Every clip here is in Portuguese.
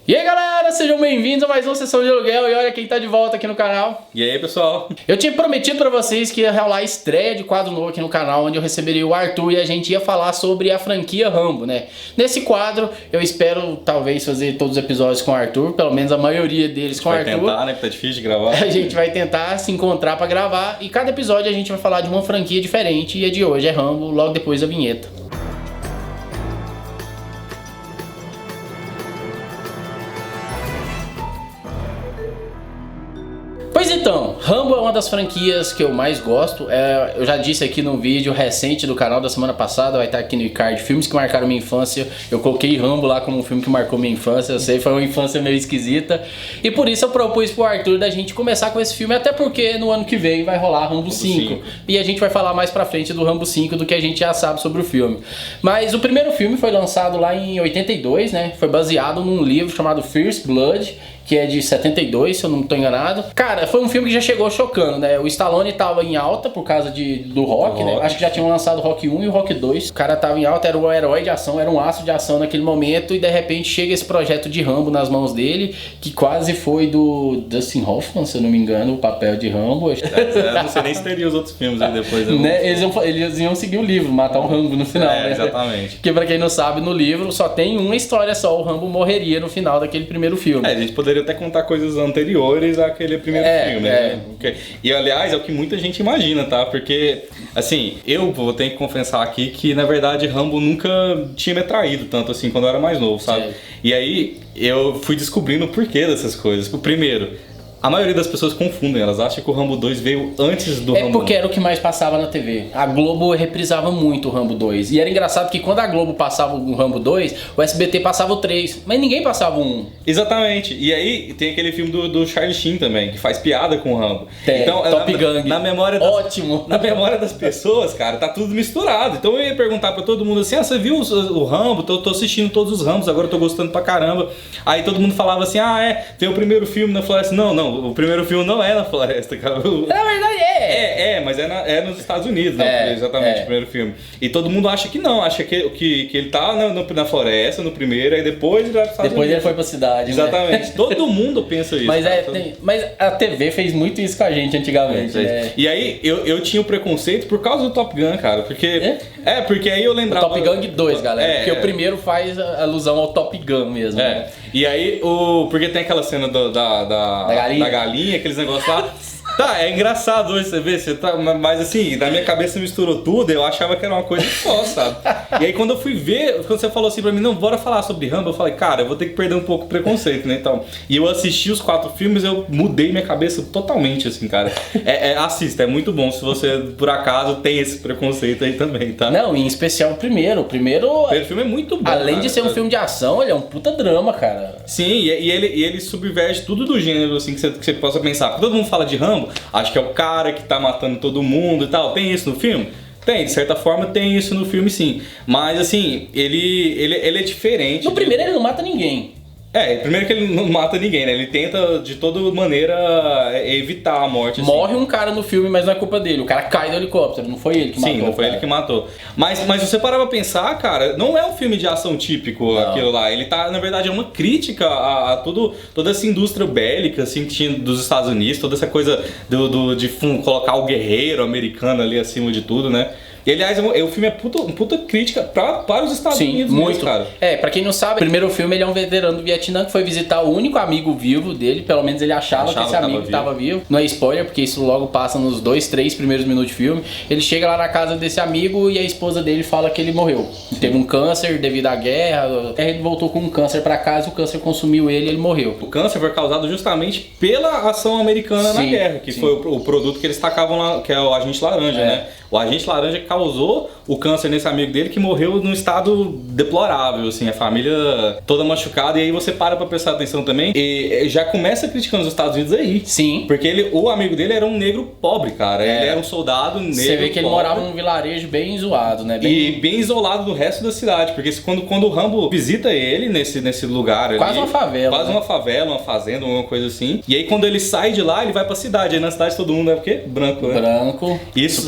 E aí galera, sejam bem-vindos a mais uma sessão de aluguel e olha quem tá de volta aqui no canal. E aí pessoal? Eu tinha prometido pra vocês que ia rolar a estreia de quadro novo aqui no canal, onde eu receberia o Arthur e a gente ia falar sobre a franquia Rambo, né? Nesse quadro eu espero talvez fazer todos os episódios com o Arthur, pelo menos a maioria deles com o Arthur. Vai tentar, né? Que tá difícil de gravar. A gente vai tentar se encontrar pra gravar e cada episódio a gente vai falar de uma franquia diferente e a de hoje é Rambo, logo depois da vinheta. Pois então, Rambo é uma das franquias que eu mais gosto. Eu já disse aqui num vídeo recente do canal da semana passada, vai estar aqui no card, filmes que marcaram minha infância. Eu coloquei Rambo lá como um filme que marcou minha infância. Eu sei, foi uma infância meio esquisita. E por isso eu propus pro Arthur da gente começar com esse filme, até porque no ano que vem vai rolar Rambo 5. E a gente vai falar mais pra frente do Rambo 5 do que a gente já sabe sobre o filme. Mas o primeiro filme foi lançado lá em 82, né? Foi baseado num livro chamado First Blood, que é de 72, se eu não estou enganado. Cara, foi um filme que já chegou chocando, né? O Stallone tava em alta por causa do Rock, né? Acho que já tinham lançado o Rock 1 e o Rock 2. O cara tava em alta, era um herói de ação, era um aço de ação naquele momento. E de repente chega esse projeto de Rambo nas mãos dele, que quase foi do Dustin Hoffman, se eu não me engano, o papel de Rambo. Eu não sei nem se teria os outros filmes aí depois. Né? Eles iam seguir o livro, matar o Rambo no final, né? Exatamente. Porque pra quem não sabe, no livro só tem uma história só, o Rambo morreria no final daquele primeiro filme. A gente poderia até contar coisas anteriores àquele primeiro filme, né? E aliás, é o que muita gente imagina, tá? Porque, assim, eu vou ter que confessar aqui que, na verdade, Rambo nunca tinha me atraído tanto assim quando eu era mais novo, sabe? E aí, eu fui descobrindo o porquê dessas coisas. Primeiro, a maioria das pessoas confundem, elas acham que o Rambo 2 veio antes do Rambo 1. É porque era o que mais passava na TV. A Globo reprisava muito o Rambo 2. E era engraçado que quando a Globo passava o Rambo 2, o SBT passava o 3. Mas ninguém passava o 1. Exatamente. E aí tem aquele filme do Charlie Sheen também, que faz piada com o Rambo. Então, Top Gun. Na memória Ótimo. Na memória das pessoas, cara, tá tudo misturado. Então eu ia perguntar pra todo mundo assim, você viu o Rambo? Tô assistindo todos os Rambos, agora eu tô gostando pra caramba. Aí todo mundo falava assim, tem o primeiro filme na floresta. Não, o primeiro filme não é na floresta, cara. Na verdade mas é nos Estados Unidos, exatamente, o primeiro filme. E todo mundo acha que não, acha que ele tá na floresta, no primeiro, aí depois ele vai pros Estados Unidos. Depois ele foi pra cidade, exatamente. Né? Todo mundo pensa isso. Mas a TV fez muito isso com a gente antigamente. E aí eu tinha o preconceito por causa do Top Gun, cara, porque... porque aí eu lembrava... O Top Gun 2, galera, porque o primeiro faz alusão ao Top Gun mesmo. Né? E aí, porque tem aquela cena da galinha, aqueles negócios lá. Tá, é engraçado hoje você ver, mas assim, na minha cabeça misturou tudo, eu achava que era uma coisa só, sabe? E aí quando eu fui ver, quando você falou assim pra mim, não, bora falar sobre Rambo, eu falei, cara, eu vou ter que perder um pouco o preconceito, né, então. E eu assisti os 4 filmes, eu mudei minha cabeça totalmente, assim, cara. Assista, é muito bom se você, por acaso, tem esse preconceito aí também, tá? Não, em especial o primeiro. O primeiro filme é muito bom, além de ser um filme de ação, ele é um puta drama, cara. Sim, e ele subverte tudo do gênero, assim, que você possa pensar. Porque todo mundo fala de Rambo, acho que é o cara que tá matando todo mundo e tal. Tem isso no filme? Tem, de certa forma tem isso no filme, sim. Mas assim, ele é diferente. No primeiro ele não mata ninguém. Primeiro que ele não mata ninguém, né? Ele tenta de toda maneira evitar a morte. Assim. Morre um cara no filme, mas não é culpa dele. O cara cai do helicóptero, não foi ele que matou. Sim, não foi ele que matou. Mas se você parar pra pensar, cara, não é um filme de ação típico aquilo lá. Ele tá, na verdade, é uma crítica a toda essa indústria bélica, assim, que tinha dos Estados Unidos, toda essa coisa de colocar o guerreiro americano ali acima de tudo, né? E aliás, o filme é puta crítica para os Estados Unidos muito mesmo, cara. Pra quem não sabe, o primeiro filme ele é um veterano do Vietnã que foi visitar o único amigo vivo dele, pelo menos ele achava que esse amigo estava vivo. Não é spoiler, porque isso logo passa nos 2, 3 primeiros minutos de filme. Ele chega lá na casa desse amigo e a esposa dele fala que ele morreu. Sim. Teve um câncer devido à guerra, ele voltou com um câncer para casa, o câncer consumiu ele e ele morreu. O câncer foi causado justamente pela ação americana na guerra, que foi o produto que eles tacavam lá, que é o agente laranja, né? O agente laranja causou o câncer nesse amigo dele que morreu num estado deplorável, assim, a família toda machucada. E aí você para pra prestar atenção também e já começa criticando os Estados Unidos aí. Sim. Porque o amigo dele era um negro pobre, cara. Ele era um soldado negro. Você vê que ele morava num vilarejo bem zoado, né? E bem isolado do resto da cidade. Porque quando o Rambo visita ele nesse lugar quase ali, uma favela. Quase uma favela, uma fazenda, uma coisa assim. E aí quando ele sai de lá, ele vai pra cidade. Aí na cidade todo mundo é o quê? Branco, né? Branco. Isso,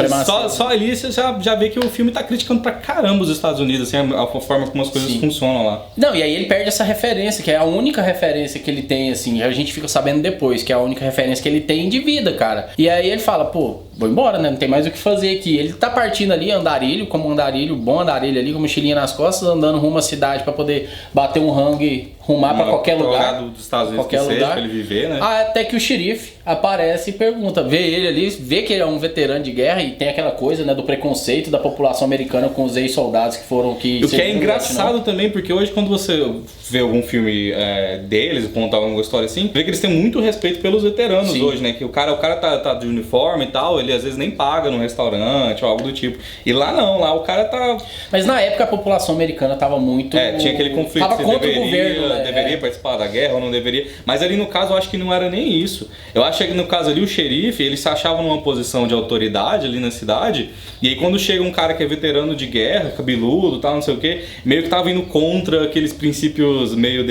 só ali você já vê que o filme filme tá criticando pra caramba os Estados Unidos, assim, a forma como as coisas funcionam lá. Não, e aí ele perde essa referência, que é a única referência que ele tem, assim, a gente fica sabendo depois, que é a única referência que ele tem de vida, cara. E aí ele fala, pô, vou embora, né? Não tem mais o que fazer aqui. Ele tá partindo ali, andarilho, como andarilho, bom andarilho ali, com mochilinha nas costas, andando rumo à cidade pra poder bater um rango e rumar pra qualquer lugar. Dos Estados Unidos qualquer lugar, pra ele viver, né? Até que o xerife aparece e pergunta, vê ele ali, vê que ele é um veterano de guerra e tem aquela coisa, né, do preconceito da população americana com os ex-soldados que foram... O que é engraçado também, porque hoje quando você vê algum filme deles, contar alguma história assim, vê que eles têm muito respeito pelos veteranos hoje, né? Que o cara tá de uniforme e tal, ele às vezes nem paga no restaurante ou algo do tipo. E lá não, lá o cara tá... Mas na época a população americana tava muito... tinha aquele conflito, tava contra o governo, né? Deveria participar da guerra ou não deveria. Mas ali no caso eu acho que não era nem isso. Eu acho que no caso ali o xerife, ele se achava numa posição de autoridade ali na cidade, e aí quando chega um cara que é veterano de guerra, cabeludo, tal, não sei o que, meio que tava indo contra aqueles princípios meio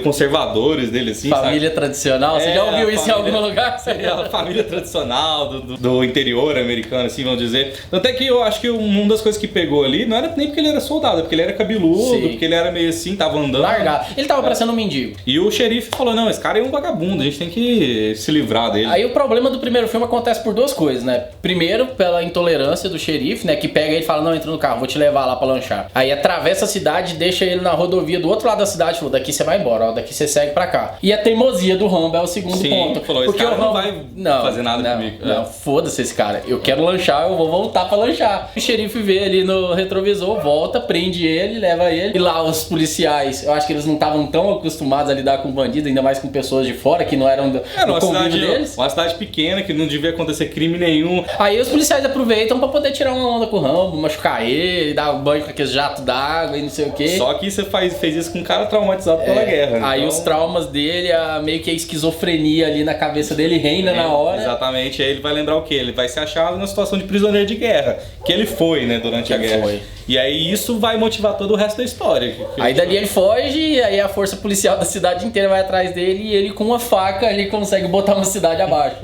conservadores dele, assim, família sabe? tradicional, você já ouviu isso em algum lugar? A família tradicional do interior americano, assim, vamos dizer. Até que eu acho que uma das coisas que pegou ali não era nem porque ele era soldado, é porque ele era cabeludo, porque ele era meio assim, tava andando. Largado. Ele tava parecendo um mendigo. E o xerife falou, não, esse cara é um vagabundo, a gente tem que se livrar dele. Aí o problema do primeiro filme acontece por duas coisas, né? Primeiro, pela intolerância do xerife, né? Que pega ele e fala, não, entra no carro, vou te levar lá pra lanchar. Aí atravessa a cidade, deixa ele na rodovia do outro lado da cidade, falou, daqui você vai embora, ó, daqui você segue pra cá. E a teimosia do Rambo é o segundo ponto. Falou, esse cara não vai fazer nada comigo. Não, foda-se esse cara. Eu quero lanchar, eu vou voltar pra lanchar. O xerife vê ali no retrovisor, volta, prende ele, leva ele. E lá os policiais, eu acho que eles não estavam tão acostumados a lidar com bandidos, ainda mais com pessoas de fora que não eram do convívio deles. Uma cidade pequena que não devia acontecer crime nenhum. Aí os policiais aproveitam pra poder tirar uma onda com o Rambo, machucar ele, dar um banho com aqueles jatos d'água e não sei o que. Só que você fez isso com um cara traumatizado pela guerra. Aí os traumas dele, meio que a esquizofrenia ali na cabeça dele reina na hora. Exatamente, aí ele vai lembrar o quê? Ele vai se achar numa situação de prisioneiro de guerra, que ele foi, né, durante a guerra. E aí isso vai motivar todo o resto da história. Aí dali ele foge, e aí a força policial da cidade inteira vai atrás dele, e ele com uma faca ele consegue botar uma cidade abaixo.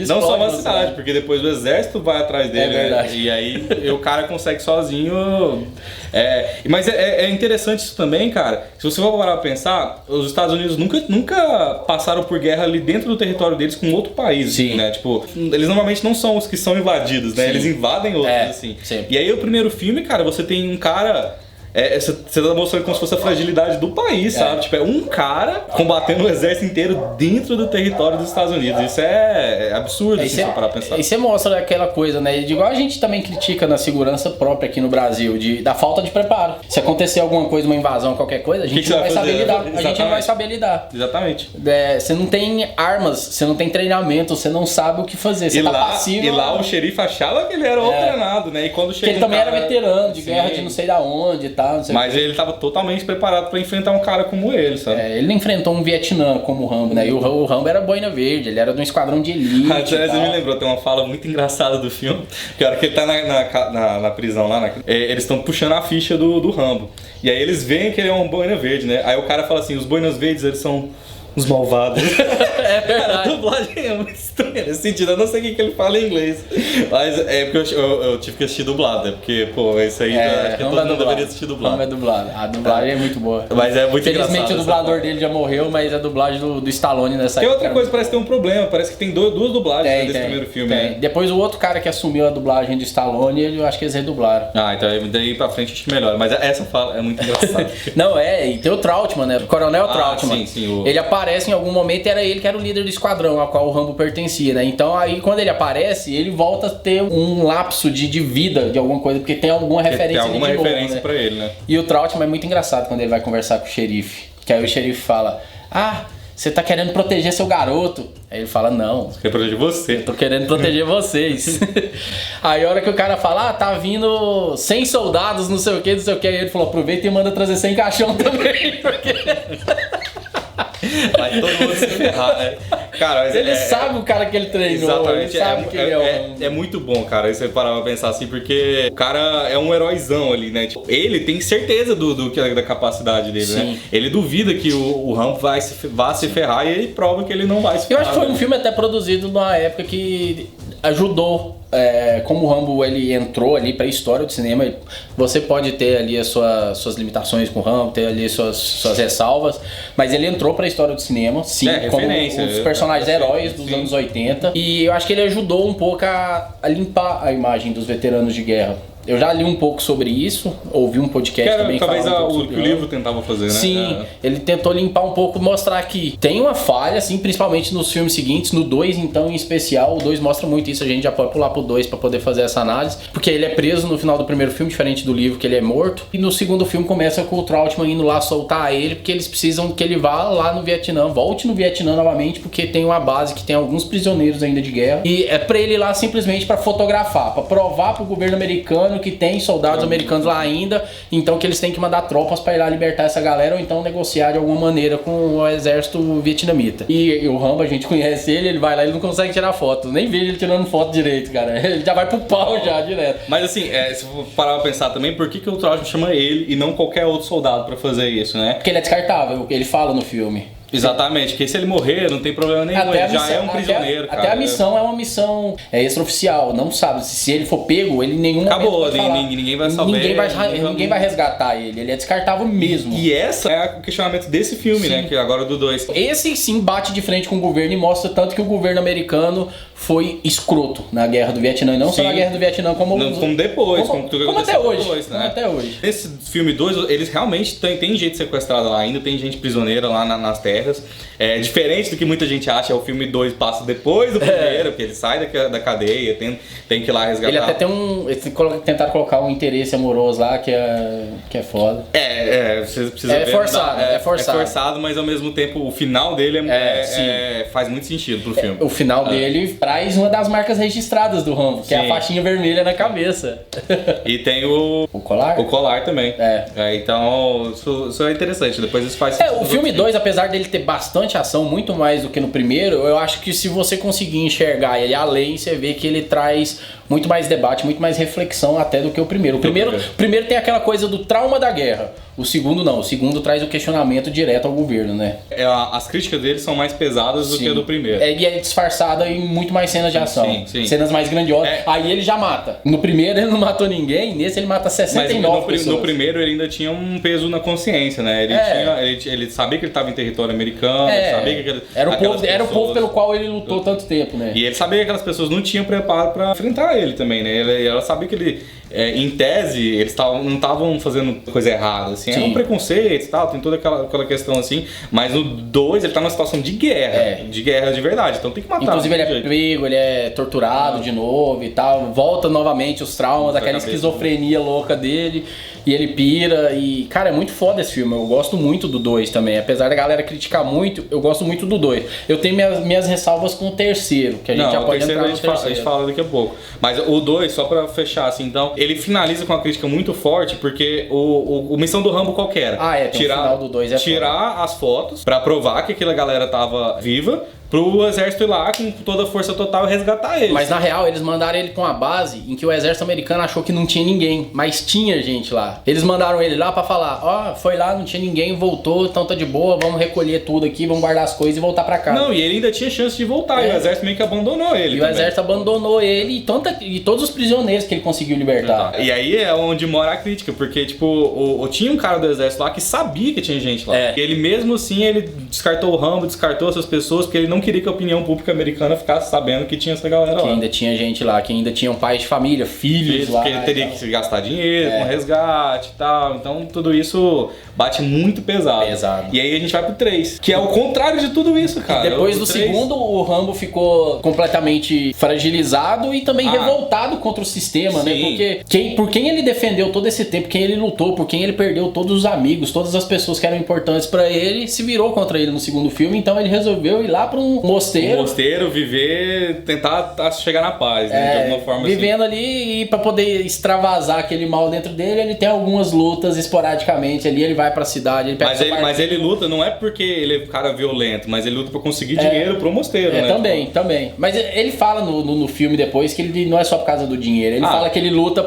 Não só uma cidade, porque depois o exército vai atrás dele, verdade. Né? E aí o cara consegue sozinho. Mas é interessante isso também, cara. Se você for parar pra pensar, os Estados Unidos nunca passaram por guerra ali dentro do território deles com outro país. Sim. Né? Tipo, eles normalmente não são os que são invadidos, né? Sim. Eles invadem outros, assim. Sim. E aí o primeiro filme, cara, você tem um cara... Você tá mostrando como se fosse a fragilidade do país, sabe? Tipo, é um cara combatendo o exército inteiro dentro do território dos Estados Unidos. Isso é absurdo, se for parar pra pensar. E você mostra aquela coisa, né? De igual a gente também critica na segurança própria aqui no Brasil, da falta de preparo. Se acontecer alguma coisa, uma invasão, qualquer coisa, a gente não vai saber lidar. A gente não vai saber lidar. Exatamente. Você não tem armas, você não tem treinamento, você não sabe o que fazer. Você tá passivo. E lá o xerife achava que ele era treinado, né? E quando chega ele também era veterano de guerra de não sei da onde e tal. Mas ele estava totalmente preparado para enfrentar um cara como ele, sabe? Ele não enfrentou um Vietnã como o Rambo, né? E o Rambo era boina verde, ele era de um esquadrão de elite. Você me lembrou, tem uma fala muito engraçada do filme, que a hora que ele tá na prisão lá, eles estão puxando a ficha do Rambo. E aí eles veem que ele é um boina verde, né? Aí o cara fala assim, os boinas verdes, eles são os malvados. É verdade. A dublagem é muito estranha nesse sentido. Eu não sei o que ele fala em inglês. Mas é porque eu tive que assistir dublado. Porque, pô, isso aí acho que todo mundo deveria assistir dublado. Não é dublado. A dublagem é muito boa. Mas é muito engraçado. Felizmente o dublador dele já morreu, mas a dublagem do Stallone nessa época. Tem outra coisa, parece que tem um problema. Parece que tem duas dublagens desse primeiro filme. Né? Depois o outro cara que assumiu a dublagem de Stallone, eu acho que eles redublaram. Então daí pra frente acho que melhora. Mas essa fala é muito engraçada. Não, e tem o Trautmann, né? O Coronel Trautmann. Sim, Ele aparece em algum momento, era ele que era o líder do esquadrão ao qual o Rambo pertencia, né? Então aí quando ele aparece, ele volta a ter um lapso de vida de alguma coisa, porque tem alguma referência ali de novo. Tem alguma referência pra ele, né? E o Trautmann é muito engraçado quando ele vai conversar com o xerife, que aí o xerife fala, você tá querendo proteger seu garoto. Aí ele fala, não. Quer proteger você. Eu tô querendo proteger vocês. Aí a hora que o cara fala, tá vindo 100 soldados, não sei o que. Aí ele falou, aproveita e manda trazer 100 caixão também, porque... Vai todo mundo se ferrar, né? Cara, mas ele sabe o cara que ele treinou. Exatamente. Ele sabe que ele é muito bom, cara, aí você parar pra pensar assim, porque o cara é um heróizão ali, né? Tipo, ele tem certeza da capacidade dele, né? Ele duvida que o Rambo vá se ferrar e ele prova que ele não vai se ferrar. Eu acho que foi um filme até produzido numa época que ajudou como o Rambo ele entrou ali pra história do cinema, você pode ter ali as suas limitações com o Rambo, ter ali suas ressalvas, mas ele entrou pra história do cinema, sim, como os personagens heróis dos anos 80, e eu acho que ele ajudou um pouco a limpar a imagem dos veteranos de guerra. Eu já li um pouco sobre isso, ouvi um podcast também talvez falando o que o livro tentava fazer, né? Sim, ele tentou limpar um pouco, mostrar que tem uma falha, assim, principalmente nos filmes seguintes, no 2 então em especial, o 2 mostra muito isso, a gente já pode pular pro 2 pra poder fazer essa análise, porque ele é preso no final do primeiro filme, diferente do livro que ele é morto, e no segundo filme começa com o Trautmann indo lá soltar ele, porque eles precisam que ele vá lá no Vietnã, volte no Vietnã novamente, porque tem uma base que tem alguns prisioneiros ainda de guerra, e é pra ele ir lá simplesmente pra fotografar, pra provar pro governo americano que tem soldados americanos lá ainda, então que eles têm que mandar tropas para ir lá libertar essa galera ou então negociar de alguma maneira com o exército vietnamita. E o Rambo, a gente conhece ele vai lá, ele não consegue tirar foto, nem vejo ele tirando foto direito, cara. Ele já vai pro pau já, direto. Mas assim, se eu parar pra pensar também, por que o Trautmann chama ele e não qualquer outro soldado para fazer isso, né? Porque ele é descartável, ele fala no filme. Exatamente, porque se ele morrer não tem problema nenhum, ele já é um prisioneiro, cara. Até a missão é uma missão extraoficial, não sabe, se ele for pego, ele em nenhum acabou, momento vai ninguém vai saber. Ninguém vai resgatar ele é descartável mesmo. E essa é o questionamento desse filme, sim, né, que agora do 2. Esse sim bate de frente com o governo e mostra tanto que o governo americano foi escroto na guerra do Vietnã, e não só na guerra do Vietnã, como depois, como até hoje, depois, né? Como até hoje. Nesse filme 2, eles realmente tem gente sequestrada lá ainda, tem gente prisioneira lá nas terras. É diferente do que muita gente acha, o filme 2 passa depois do primeiro, porque ele sai da cadeia, tem que ir lá resgatar. Ele até tem tentar colocar um interesse amoroso lá que é foda. Você precisa ver. Forçado, é forçado. É forçado, mas ao mesmo tempo o final dele faz muito sentido pro filme. O final dele traz uma das marcas registradas do Rambo, que é a faixinha vermelha na cabeça. E tem o colar? O colar também. Então, isso é interessante. Depois isso faz sentido. O filme 2, apesar dele ter bastante ação, muito mais do que no primeiro, eu acho que se você conseguir enxergar ele além, você vê que ele traz muito mais debate, muito mais reflexão até do que o primeiro. O primeiro tem aquela coisa do trauma da guerra. O segundo não. O segundo traz o questionamento direto ao governo, né? As críticas dele são mais pesadas do que a do primeiro. E é disfarçada em muito mais cenas de ação. Sim. Cenas mais grandiosas. Aí ele já mata. No primeiro ele não matou ninguém, nesse ele mata 69 pessoas. No primeiro ele ainda tinha um peso na consciência, né? Ele sabia que ele estava em território americano, sabia que era o povo pelo qual ele lutou tanto tempo, né? E ele sabia que aquelas pessoas não tinham preparo para enfrentar ele também, né? Ela sabia que ele, em tese, eles não estavam fazendo coisa errada, assim, era um preconceito e tal, tem toda aquela questão assim, mas no 2 ele tá numa situação de guerra, de verdade, então tem que matar. Inclusive ele é pego, ele é torturado de novo e tal, volta novamente os traumas, aquela esquizofrenia louca dele, e ele pira, e cara, é muito foda esse filme, eu gosto muito do 2 também, apesar da galera criticar muito, eu gosto muito do 2. Eu tenho minhas ressalvas com o terceiro, que a gente já pode entrar no terceiro. A gente fala daqui a pouco. Mas o 2, só pra fechar assim, então, ele finaliza com uma crítica muito forte, porque o missão do Rambo qual que era? Final do 2 tirar as fotos pra provar que aquela galera tava viva, pro exército ir lá com toda a força total e resgatar eles. Mas na real, eles mandaram ele pra uma base em que o exército americano achou que não tinha ninguém, mas tinha gente lá. Eles mandaram ele lá pra falar, foi lá, não tinha ninguém, voltou, então tá de boa, vamos recolher tudo aqui, vamos guardar as coisas e voltar pra casa. Não, e ele ainda tinha chance de voltar, e o exército meio que abandonou ele. E o exército abandonou ele e todos os prisioneiros que ele conseguiu libertar. E aí é onde mora a crítica, porque tipo, tinha um cara do exército lá que sabia que tinha gente lá. E ele mesmo assim, ele descartou o Rambo, descartou essas pessoas, porque ele não queria que a opinião pública americana ficasse sabendo que tinha essa galera lá. Que ainda tinha gente lá, que ainda tinham pais de família, filhos lá. Porque ele teria que gastar dinheiro com resgate e tal. Então tudo isso bate muito pesado. E aí a gente vai pro 3, que é o contrário de tudo isso, cara. E depois do segundo, o Rambo ficou completamente fragilizado e também revoltado contra o sistema, né? Porque por quem ele defendeu todo esse tempo, quem ele lutou, por quem ele perdeu todos os amigos, todas as pessoas que eram importantes pra ele, se virou contra ele no segundo filme. Então ele resolveu ir lá pra um mosteiro, viver, tentar chegar na paz, né? De alguma forma vivendo ali, e pra poder extravasar aquele mal dentro dele, ele tem algumas lutas esporadicamente ali, ele vai pra cidade, ele pega mas ele luta não é porque ele é um cara violento, mas ele luta pra conseguir dinheiro pro mosteiro, né? Também. Mas ele fala no filme depois que ele não é só por causa do dinheiro, ele fala que ele luta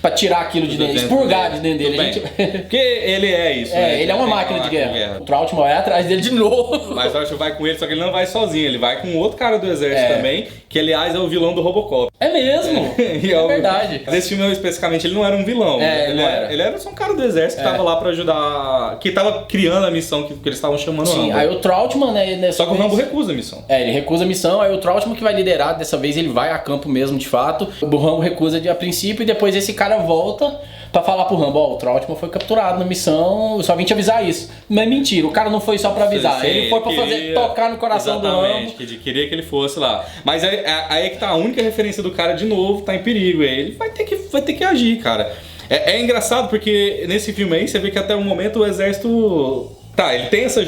pra tirar aquilo de dentro, expurgar de dentro dele. Porque ele é isso, né? Ele é uma máquina de guerra. O Trautmann vai atrás dele de novo. Mas o Trautmann vai com ele, só que ele não vai sozinho, ele vai com outro cara do exército também, que aliás é o vilão do Robocop. É mesmo? É verdade. Nesse filme especificamente ele não era um vilão. Ele era só um cara do exército que tava lá pra ajudar, que tava criando a missão que eles estavam chamando o Rambo. Sim, aí o Trautmann, né? Só que o Rambo recusa a missão. Ele recusa a missão, aí o Trautmann que vai liderar, dessa vez ele vai a campo mesmo de fato. O Rambo recusa a princípio e depois esse cara volta pra falar pro Rambo, o Trautmann foi capturado na missão, eu só vim te avisar isso. Mas mentira, o cara não foi só pra avisar, ele foi pra tocar no coração do Rambo. Queria que ele fosse lá. Mas aí é que tá a única referência do cara de novo, tá em perigo. Aí ele vai ter que agir, cara. É engraçado porque nesse filme aí você vê que até o momento o exército... Tá, ele tem esse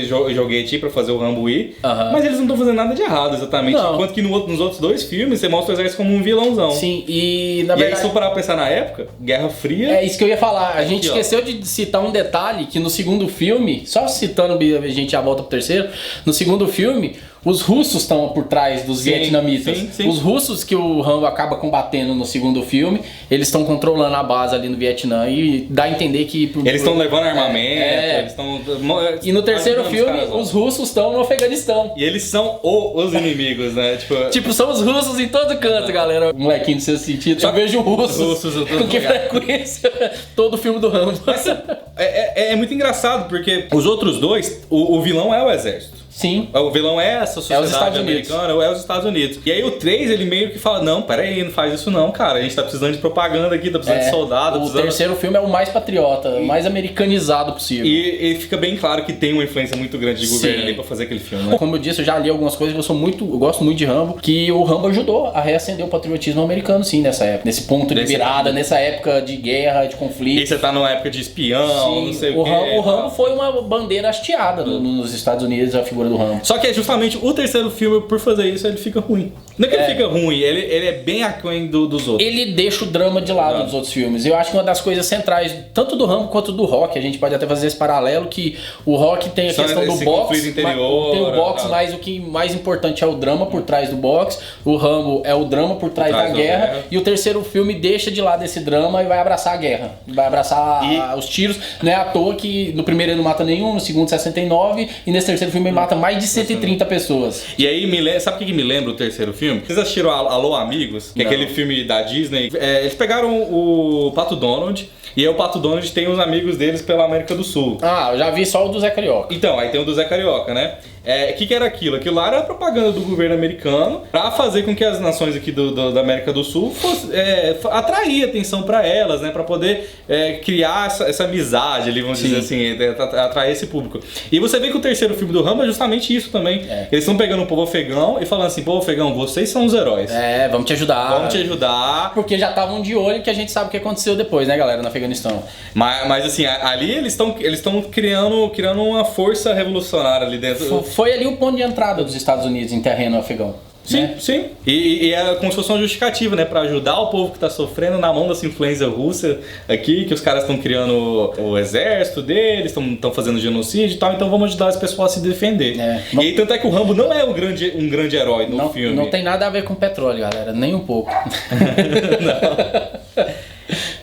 joguete aí pra fazer o Rambo ir, mas eles não estão fazendo nada de errado exatamente. Não. Enquanto que nos outros dois filmes você mostra o exército como um vilãozão. Sim, e na verdade... E aí, se eu parar pra pensar na época, Guerra Fria... É isso que eu ia falar. A gente esqueceu de citar um detalhe que no segundo filme, só citando, a gente já volta pro terceiro, no segundo filme... Os russos estão por trás dos vietnamitas. Sim. Os russos que o Rambo acaba combatendo no segundo filme, eles estão controlando a base ali no Vietnã e dá a entender que... Eles estão levando armamento, eles estão... E no terceiro filme, os russos estão no Afeganistão. E eles são os inimigos, né? Tipo, são os russos em todo canto, galera. Molequinho do seu sentido. Eu vejo russos com que frequência todo filme do Rambo. Mas, é muito engraçado, porque os outros dois, o vilão é o exército. Sim. O vilão é essa sociedade americana, é os Estados Unidos. E aí o 3, ele meio que fala, não, peraí, não faz isso não, cara. A gente tá precisando de propaganda aqui, tá precisando de soldado. O terceiro filme é o mais patriota, o mais americanizado possível. E fica bem claro que tem uma influência muito grande de governo ali pra fazer aquele filme, né? Como eu disse, eu já li algumas coisas, eu gosto muito de Rambo, que o Rambo ajudou a reacender o patriotismo americano, sim, nessa época. Nesse ponto de virada, nessa época de guerra, de conflito. E você tá numa época de espião, não sei o quê. O Rambo foi uma bandeira hasteada nos Estados Unidos, a figura do Rambo. Só que é justamente o terceiro filme, por fazer isso, ele fica ruim. Não é que ele fica ruim, ele é bem aquém dos outros. Ele deixa o drama de lado dos outros filmes. Eu acho que uma das coisas centrais, tanto do Rambo quanto do Rock, a gente pode até fazer esse paralelo, que o Rock tem a questão do boxe, interior, tem o boxe, mas o que mais importante é o drama por trás do boxe. O Rambo é o drama por trás da guerra. E o terceiro filme deixa de lado esse drama e vai abraçar a guerra. Vai abraçar os tiros. Não é à toa que no primeiro ele não mata nenhum, no segundo 69, e nesse terceiro filme ele mata mais de 130 pessoas. E aí, sabe o que me lembra o terceiro filme? Vocês assistiram Alô Amigos? Que é aquele filme da Disney. Eles pegaram o Pato Donald, e aí o Pato Donald tem os amigos deles pela América do Sul. Eu já vi só o do Zé Carioca. Então, aí tem o do Zé Carioca, né? O que era aquilo? Aquilo lá era a propaganda do governo americano pra fazer com que as nações aqui da América do Sul atrair atenção pra elas, né? Pra poder criar essa amizade ali, vamos dizer assim, atrair esse público. E você vê que o terceiro filme do Rambo é justamente isso também. Eles estão pegando o povo afegão e falando assim, povo afegão, vocês são os heróis. Vamos te ajudar. Vamos te ajudar. Porque já estavam de olho que a gente sabe o que aconteceu depois, né, galera, no Afeganistão. Mas assim, ali eles estão criando uma força revolucionária ali dentro. Foi ali o ponto de entrada dos Estados Unidos em terreno afegão. Sim, sim. E é como se fosse uma justificativa, né? Pra ajudar o povo que tá sofrendo na mão dessa influência russa aqui, que os caras estão criando o exército deles, estão fazendo genocídio e tal, então vamos ajudar esse pessoal a se defender. E aí, tanto é que o Rambo não é um grande herói no filme. Não tem nada a ver com petróleo, galera, nem um pouco. Não.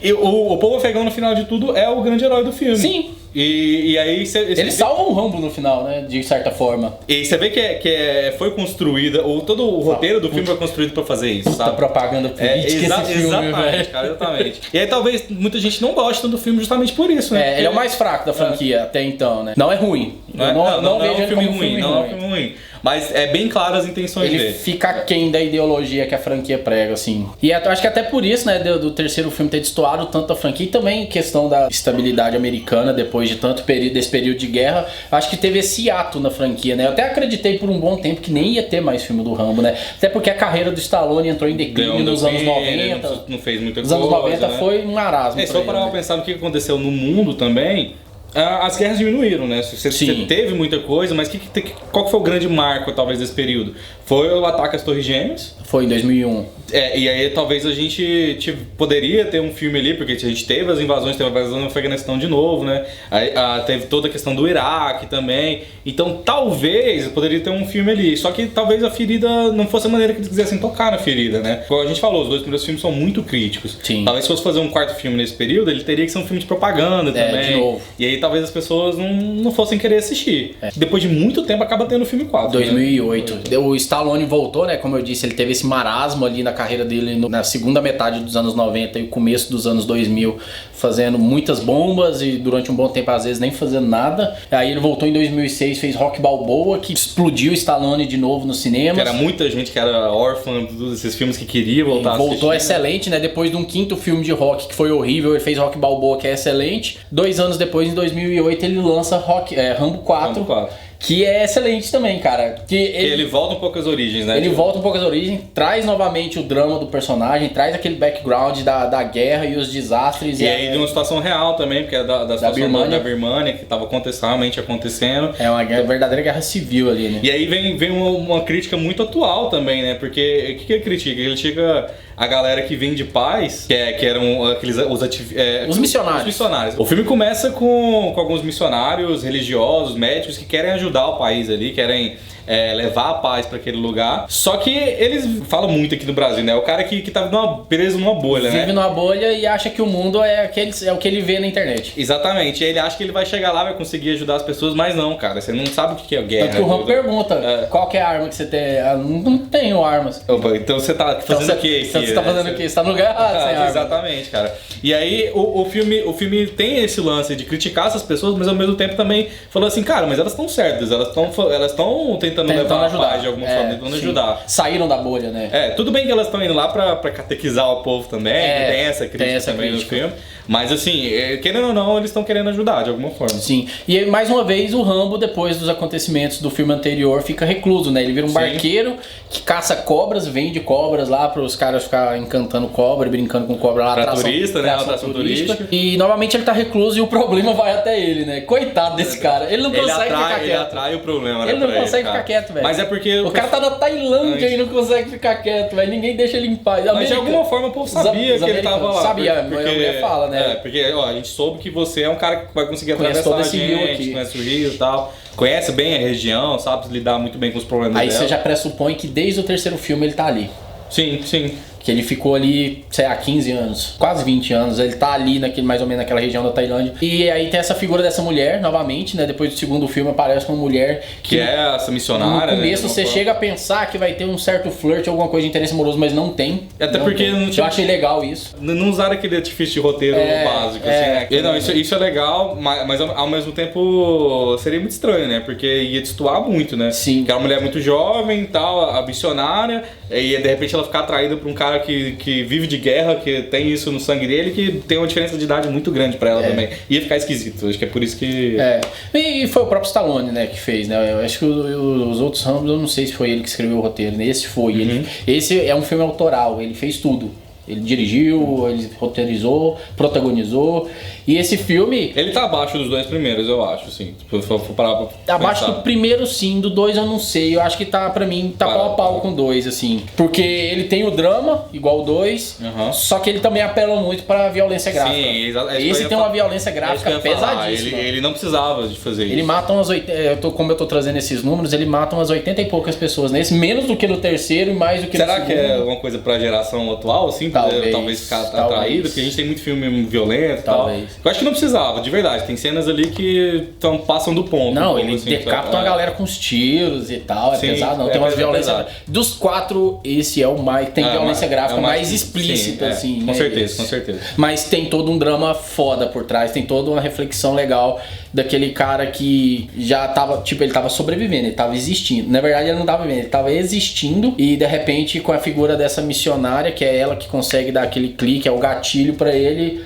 E o povo afegão, no final de tudo, é o grande herói do filme. Sim. E aí eles salvam o Rambo no final, né? De certa forma. E você vê que foi construída, todo o roteiro do filme foi construído pra fazer isso, sabe? Propaganda política esse filme, exatamente, cara, exatamente. E aí talvez muita gente não goste do filme justamente por isso, né? Ele é o mais fraco da franquia até então, né? Não é ruim. Não vejo ele como um filme ruim. Não é um filme ruim. Mas é bem claro as intenções dele. Ele fica aquém da ideologia que a franquia prega, assim. E eu acho que até por isso, né, do terceiro filme ter destoado tanto a franquia, e também questão da estabilidade americana depois de tanto desse período de guerra, acho que teve esse ato na franquia, né? Eu até acreditei por um bom tempo que nem ia ter mais filme do Rambo, né? Até porque a carreira do Stallone entrou em declínio nos anos 90. Não fez muita coisa. Nos anos 90 né? Foi um marasmo. Só para pensar no que aconteceu no mundo também. As guerras diminuíram, né? Você teve muita coisa, mas qual que foi o grande marco, talvez, desse período? Foi o ataque às Torres Gêmeas. Foi em 2001. E aí talvez a gente poderia ter um filme ali, porque a gente teve as invasões, teve a invasão no Afeganistão de novo, né? Aí, teve toda a questão do Iraque também. Então talvez poderia ter um filme ali. Só que talvez a ferida não fosse a maneira que eles quisessem tocar na ferida, né? Como a gente falou, os dois primeiros filmes são muito críticos. Sim. Talvez se fosse fazer um quarto filme nesse período, ele teria que ser um filme de propaganda também. De novo. E aí talvez as pessoas não fossem querer assistir. Depois de muito tempo acaba tendo o filme 4. 2008. Né? O Stallone voltou, né? Como eu disse, ele teve esse marasmo ali na carreira dele na segunda metade dos anos 90 e o começo dos anos 2000, fazendo muitas bombas e durante um bom tempo às vezes nem fazendo nada. Aí ele voltou em 2006, fez Rock Balboa, que explodiu o Stallone de novo no cinema. Que era muita gente que era órfã desses filmes que queria voltar a assistir. Voltou excelente, né? Depois de um quinto filme de rock que foi horrível, ele fez Rock Balboa, que é excelente. 2 anos depois, em 2008, ele lança Rambo 4. Que é excelente também, cara. Que ele volta um pouco às origens, né? Ele volta um pouco às origens, traz novamente o drama do personagem, traz aquele background da guerra e os desastres. E aí de uma situação real também, porque é da situação da Birmania, que estava realmente acontecendo. É uma verdadeira guerra civil ali, né? E aí vem uma crítica muito atual também, né? Porque o que ele critica? Ele critica a galera que vem de paz, que eram aqueles os missionários. Os missionários. O filme começa com alguns missionários religiosos, médicos, que querem ajudar o país ali, querem levar a paz para aquele lugar. Só que eles falam muito aqui no Brasil, né? O cara que tá preso numa bolha, né? Vive numa bolha e acha que o mundo é o que ele vê na internet. Exatamente. E ele acha que ele vai chegar lá, vai conseguir ajudar as pessoas, mas não, cara. Você não sabe o que é guerra. Tanto que o Rambo pergunta, qual que é a arma que você tem? Não tenho armas. Opa, então você tá fazendo o quê aqui? Você tá fazendo o quê? Você tá no lugar errado, sem arma. Exatamente, cara. E aí o filme tem esse lance de criticar essas pessoas, mas ao mesmo tempo também falou assim, cara, mas elas estão certas, elas estão tentando levar ajudar. A paz de alguma forma, tentando ajudar. Saíram da bolha, né? Tudo bem que elas estão indo lá pra catequizar o povo também, tem essa crítica também no filme. Mas assim, querendo ou não, eles estão querendo ajudar de alguma forma. Sim. E mais uma vez o Rambo, depois dos acontecimentos do filme anterior, fica recluso, né? Ele vira um barqueiro que caça cobras, vende cobras lá para os caras ficarem encantando cobra, brincando com cobra lá. Pra turista, né? Atração turística. E novamente ele tá recluso e o problema vai até ele, né? Coitado desse cara. Ele não consegue ficar quieto. Ele atrai o problema, né? Ele não consegue ficar quieto, velho. Mas é porque... O cara tá na Tailândia e não consegue ficar quieto, velho. Ninguém deixa ele em paz. Mas de alguma forma o povo sabia que ele tava lá. Sabia, porque a mulher fala, né? Porque, ó, a gente soube que você é um cara que vai conseguir atravessar a gente, conhece o Rio e tal, conhece bem a região, sabe lidar muito bem com os problemas dela. Aí você já pressupõe que desde o terceiro filme ele tá ali. Sim. Que ele ficou ali, sei lá, 15 anos, quase 20 anos, ele tá ali mais ou menos naquela região da Tailândia. E aí tem essa figura dessa mulher, novamente, né? Depois do segundo filme aparece uma mulher que é essa missionária. No começo você chega a pensar que vai ter um certo flirt, alguma coisa de interesse amoroso, mas não tem. Até não porque tem. Eu achei legal isso. Não usaram aquele artifício de roteiro básico, assim, né? Não, isso é legal, mas ao mesmo tempo seria muito estranho, né? Porque ia destoar muito, né? Sim. Que era uma mulher muito jovem e tal, a missionária, e de repente ela ficar atraída por um cara que vive de guerra, que tem isso no sangue dele, que tem uma diferença de idade muito grande pra ela também. Ia ficar esquisito, acho que é por isso que... E foi o próprio Stallone, né, que fez, né? Eu acho que os outros Rambos, eu não sei se foi ele que escreveu o roteiro, né? Esse foi. Esse é um filme autoral, ele fez tudo. Ele dirigiu, ele roteirizou, protagonizou. E esse filme... Ele tá abaixo dos dois primeiros, eu acho, assim. Se for parar pra abaixo do primeiro, sim. Do dois, eu não sei. Eu acho que tá, pra mim, pau a pau com dois, assim. Porque ele tem o drama, igual o dois. Só que ele também apela muito pra violência gráfica. Sim, exatamente. Esse tem uma violência gráfica pesadíssima. Ele não precisava de fazer isso. Ele mata umas 80... Como eu tô trazendo esses números, ele mata umas 80 e poucas pessoas nesse. Menos do que no terceiro e mais do que no segundo. Será que é alguma coisa pra geração atual, assim? Talvez ficar atraído, porque a gente tem muito filme violento e tal. Eu acho que não precisava, de verdade. Tem cenas ali que passam do ponto. Não, ele assim, decapita uma galera com os tiros e tal. É pesado, não. Tem umas violências. Dos quatro, esse é o mais. Tem violência gráfica mais explícita, assim. Com certeza, com certeza. Mas tem todo um drama foda por trás, tem toda uma reflexão legal daquele cara que já tava, tipo, ele tava sobrevivendo, ele tava existindo. Na verdade, ele não tava vivendo, ele tava existindo e de repente com a figura dessa missionária, que é ela que consegue dar aquele clique, é o gatilho pra ele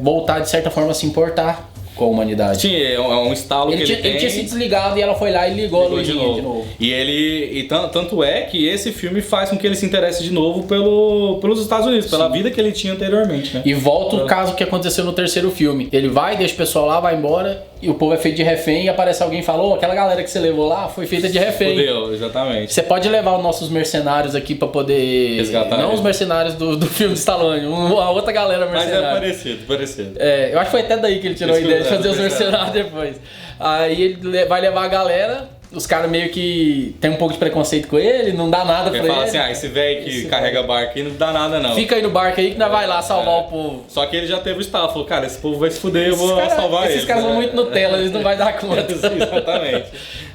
voltar de certa forma a se importar com a humanidade. Sim, é um estalo que ele tem. Ele tinha se desligado e ela foi lá e ligou a luzinha de novo. E tanto é que esse filme faz com que ele se interesse de novo pelos Estados Unidos, pela vida que ele tinha anteriormente, né? E volta o caso que aconteceu no terceiro filme. Ele vai, deixa o pessoal lá, vai embora e o povo é feito de refém e aparece alguém e fala: aquela galera que você levou lá foi feita de refém. Fudeu, exatamente. Você pode levar os nossos mercenários aqui pra poder... resgatar. Não os mercenários do filme de Stallone, a outra galera mercenária. Mas é parecido. Eu acho que foi até daí que ele tirou a ideia de fazer os mercenários depois. Aí ele vai levar a galera os caras meio que tem um pouco de preconceito com ele, não dá nada pra ele. Ele fala assim, esse velho que carrega barco aí não dá nada não. Fica aí no barco aí que nós vai lá salvar o povo. Só que ele já teve o estalo, falou, cara, esse povo vai se fuder, eu vou salvar eles. Esses caras são muito Nutella, eles não vão dar conta. Exatamente.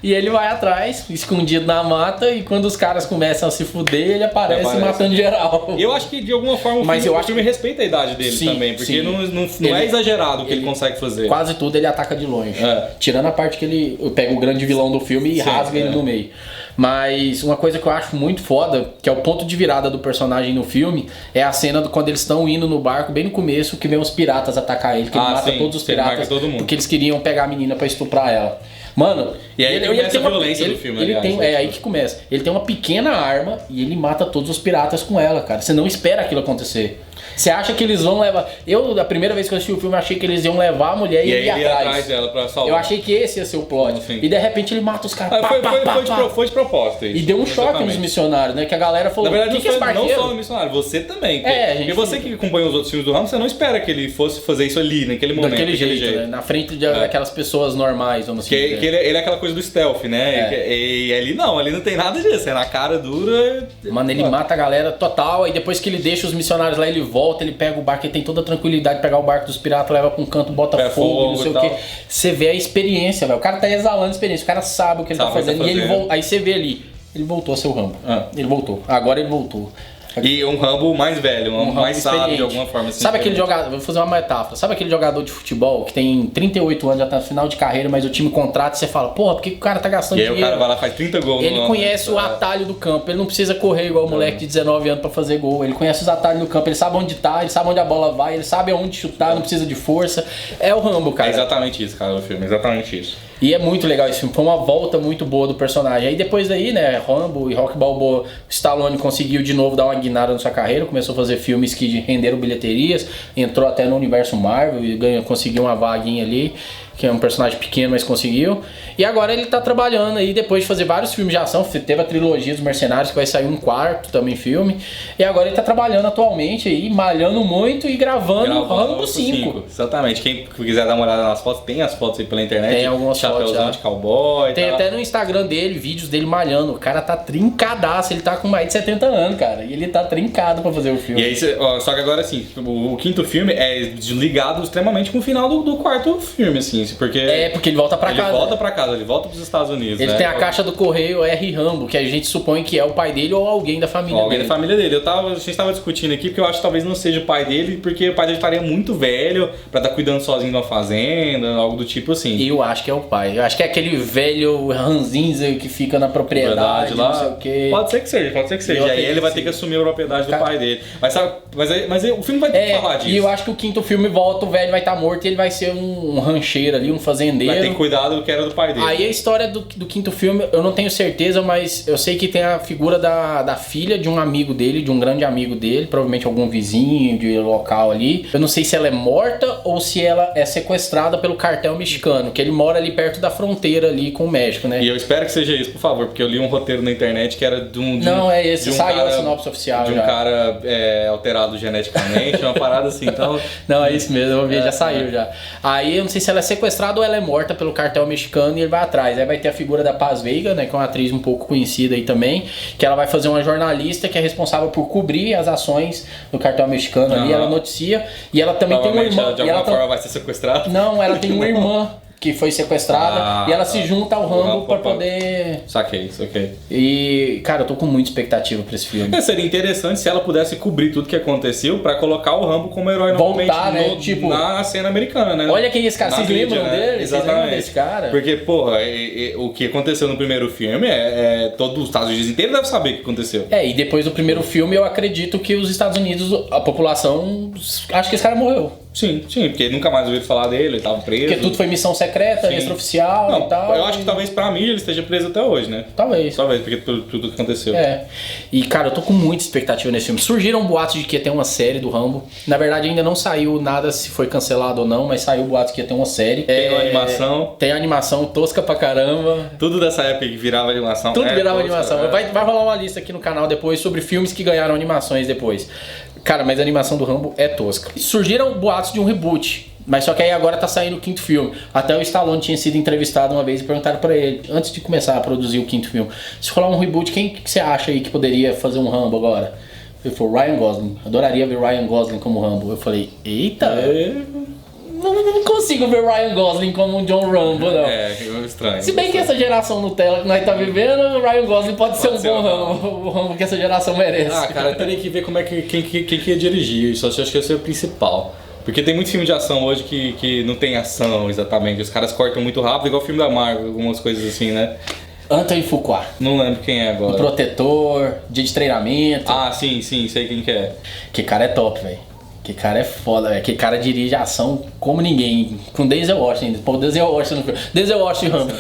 E ele vai atrás, escondido na mata, e quando os caras começam a se fuder, ele aparece matando geral. Eu acho que de alguma forma o filme respeita a idade dele também, porque não é exagerado o que ele consegue fazer. Quase tudo ele ataca de longe. Tirando a parte que ele pega o grande vilão do filme e rasga ele no meio. Mas uma coisa que eu acho muito foda, que é o ponto de virada do personagem no filme, é a cena quando eles estão indo no barco, bem no começo, que vem os piratas atacar ele, que ele mata todos os piratas, porque eles queriam pegar a menina pra estuprar ela. Mano, e aí ele começa a violência do filme, aliás. É aí que começa. Ele tem uma pequena arma e ele mata todos os piratas com ela, cara. Você não espera aquilo acontecer. Você acha que eles vão levar... Eu, da primeira vez que eu assisti o filme, achei que eles iam levar a mulher e ele ia atrás dela pra salvar. Eu achei que esse ia ser o plot. E de repente ele mata os caras. Foi de propósito isso. E deu um choque nos missionários, né? Que a galera falou, na verdade, que esse barqueiro? Não só no missionário, você também. Porque você que acompanha os outros filmes do Rambo, você não espera que ele fosse fazer isso ali, naquele momento. Daquele jeito. Né? Na frente daquelas pessoas normais, vamos dizer. Ele é aquela coisa do stealth, né? E ali não tem nada disso. É na cara dura. Mano, ele mata a galera total. Aí depois que ele deixa os missionários lá, ele volta, ele pega o barco, ele tem toda a tranquilidade de pegar o barco dos piratas, leva pra um canto, bota fogo, não sei o que. Você vê a experiência, velho. O cara tá exalando a experiência, o cara sabe o que ele tá fazendo. E aí você vê ali, ele voltou a ser o Rambo. Ele voltou. Agora ele voltou. E um Rambo mais velho, um mais sábio de alguma forma. Assim, sabe aquele jogador, vou fazer uma metáfora, sabe aquele jogador de futebol que tem 38 anos, já tá no final de carreira, mas o time contrata e você fala, porra, por que o cara tá gastando dinheiro? E aí o cara vai lá e faz 30 gols. Ele conhece o atalho do campo, ele não precisa correr igual o moleque de 19 anos pra fazer gol, ele conhece os atalhos do campo, ele sabe onde tá, ele sabe onde a bola vai, ele sabe aonde chutar, não precisa de força. É o Rambo, cara. É exatamente isso, cara, o filme, exatamente isso. E é muito legal esse filme, foi uma volta muito boa do personagem. Aí depois daí, né, Rambo e Rocky Balboa, o Stallone conseguiu de novo dar uma guinada na sua carreira, começou a fazer filmes que renderam bilheterias, entrou até no universo Marvel e conseguiu uma vaguinha ali, que é um personagem pequeno, mas conseguiu. E agora ele tá trabalhando aí, depois de fazer vários filmes de ação, teve a trilogia dos Mercenários, que vai sair um quarto também filme, e agora ele tá trabalhando atualmente aí, malhando muito e gravando Rambo 5. Exatamente, quem quiser dar uma olhada nas fotos, tem as fotos aí pela internet. Tem algumas fotos já. De cowboy. Tem até no Instagram dele, vídeos dele malhando. O cara tá trincadaço, ele tá com mais de 70 anos, cara. E ele tá trincado pra fazer o filme. E aí, só que agora assim, o quinto filme é ligado extremamente com o final do quarto filme, assim. Porque porque ele volta pra casa. Ele volta pra casa, ele volta pros Estados Unidos. Ele tem a caixa do correio R. Rambo, que a gente supõe que é o pai dele ou alguém da família dele. Alguém da família dele. A gente tava discutindo aqui, porque eu acho que talvez não seja o pai dele, porque o pai dele estaria muito velho pra estar cuidando sozinho de uma fazenda, algo do tipo assim. Eu acho que é o pai. Eu acho que é aquele velho ranzinza que fica na propriedade lá. Não sei o quê. Pode ser que seja. E aí ele vai ter que assumir a propriedade do pai dele. Mas o filme vai ter que falar disso. E eu acho que o quinto filme volta, o velho vai estar morto e ele vai ser um rancheiro ali, um fazendeiro. Vai ter cuidado do que era do pai dele. Aí a história do quinto filme, eu não tenho certeza, mas eu sei que tem a figura da filha de um amigo dele, de um grande amigo dele, provavelmente algum vizinho de local ali. Eu não sei se ela é morta ou se ela é sequestrada pelo cartel mexicano, que ele mora ali perto da fronteira ali com o México, né? E eu espero que seja isso, por favor, porque eu li um roteiro na internet que era Não, é esse, saiu a sinopse oficial de um cara alterado geneticamente, uma parada assim, então... Não, é isso mesmo, eu vi, já saiu já. Aí eu não sei se ela é sequestrada ou ela é morta pelo cartel mexicano e ele vai atrás. Aí vai ter a figura da Paz Veiga, né, que é uma atriz um pouco conhecida aí também, que ela vai fazer uma jornalista que é responsável por cobrir as ações do cartel mexicano ali, ela noticia, e ela também tem uma irmã. De alguma forma vai ser sequestrada? Não, ela tem uma irmã que foi sequestrada e ela se junta ao Rambo pra poder... Saquei. E, cara, eu tô com muita expectativa pra esse filme. Seria interessante se ela pudesse cobrir tudo que aconteceu pra colocar o Rambo como herói voltar, né? Tipo, na cena americana, né? Olha quem é esse cara, vocês lembram dele? Exatamente. Vocês lembram desse cara? Porque, porra, o que aconteceu no primeiro filme todo os Estados Unidos inteiro deve saber o que aconteceu. E depois do primeiro filme eu acredito que os Estados Unidos, a população, acho que esse cara morreu. Sim, porque nunca mais ouviram falar dele, ele tava preso. Porque tudo foi missão secreta, extraoficial e tal. Eu acho que talvez pra mídia ele esteja preso até hoje, né? Talvez, porque tudo que aconteceu. E, cara, eu tô com muita expectativa nesse filme. Surgiram boatos de que ia ter uma série do Rambo. Na verdade, ainda não saiu nada se foi cancelado ou não, mas saiu boatos que ia ter uma série. Tem uma animação. Tem animação tosca pra caramba. Tudo dessa época que virava animação. Tudo virava animação. Vai rolar uma lista aqui no canal depois sobre filmes que ganharam animações depois. Cara, mas a animação do Rambo é tosca. Surgiram boatos de um reboot. Mas só que aí agora tá saindo o 5º filme. Até o Stallone tinha sido entrevistado uma vez e perguntaram pra ele, antes de começar a produzir o 5º filme, se rolar um reboot, quem que você acha aí que poderia fazer um Rambo agora? Ele falou, Ryan Gosling. Adoraria ver Ryan Gosling como Rambo. Eu falei, eita, não consigo ver Ryan Gosling como um John Rambo, não. É estranho. Se bem que essa geração Nutella que nós tá vivendo, o Ryan Gosling pode ser um bom Rambo, o Rambo que essa geração merece. Ah, cara, teria que ver como é que quem ia dirigir. Isso acho que ia ser o principal. Porque tem muito filme de ação hoje que não tem ação exatamente. Os caras cortam muito rápido, igual o filme da Marvel, algumas coisas assim, né? Anthony Fuqua. Não lembro quem é agora. O Protetor, Dia de Treinamento. Ah, sim, sei quem que é. Que cara é top, velho. Que cara é foda, velho. Que cara dirige ação como ninguém. Com Denzel Washington. Pô, Denzel Washington no filme. Denzel Washington Rambo.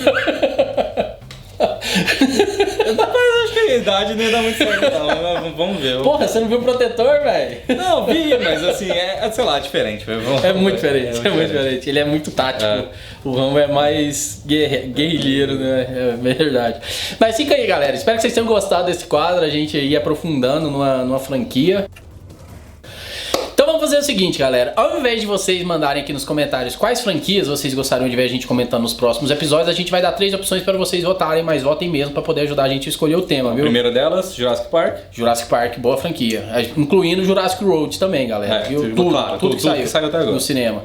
Mas acho que a idade não ia dar muito certo, não. Mas vamos ver. Porra, você não viu o Protetor, velho? Não, vi, mas assim, sei lá, diferente. É muito diferente, é muito diferente. Ele é muito tático. O Rambo é mais guerrilheiro, né? É verdade. Mas fica aí, galera. Espero que vocês tenham gostado desse quadro. A gente ir aprofundando numa franquia. Então vamos fazer o seguinte, galera. Ao invés de vocês mandarem aqui nos comentários quais franquias vocês gostariam de ver a gente comentando nos próximos episódios, a gente vai dar 3 opções para vocês votarem, mas votem mesmo para poder ajudar a gente a escolher o tema, viu? A primeira delas, Jurassic Park. Jurassic Park, boa franquia. Incluindo Jurassic World também, galera. Viu? Tudo que saiu até agora no cinema.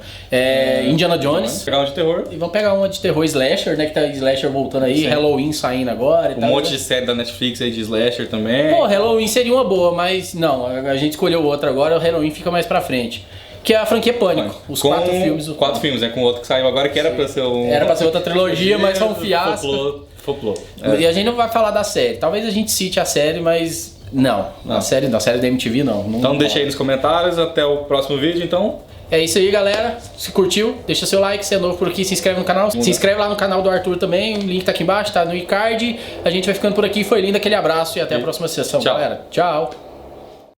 Indiana Jones. Vamos pegar uma de terror. E vamos pegar uma de terror slasher, né? Que tá slasher voltando aí. Sim. Halloween saindo agora. Um monte de série da Netflix aí de slasher também. Pô, Halloween seria uma boa, mas não. A gente escolheu outra agora. O Halloween fica mais pra frente. Que é a franquia Pânico. Os 4 filmes. 4 filmes, né? Com o outro que saiu agora, que era pra ser um... Era pra ser outra trilogia, mas foi um fiasco. Foplou. E a gente não vai falar da série. Talvez a gente cite a série, mas... Não. A série da MTV não. Então deixa aí nos comentários. Até o próximo vídeo, então. É isso aí, galera. Se curtiu, deixa seu like. Se é novo por aqui, se inscreve no canal. Se inscreve lá no canal do Arthur também. O link tá aqui embaixo, tá no iCard. A gente vai ficando por aqui. Foi lindo. Aquele abraço e até a próxima sessão, galera. Tchau.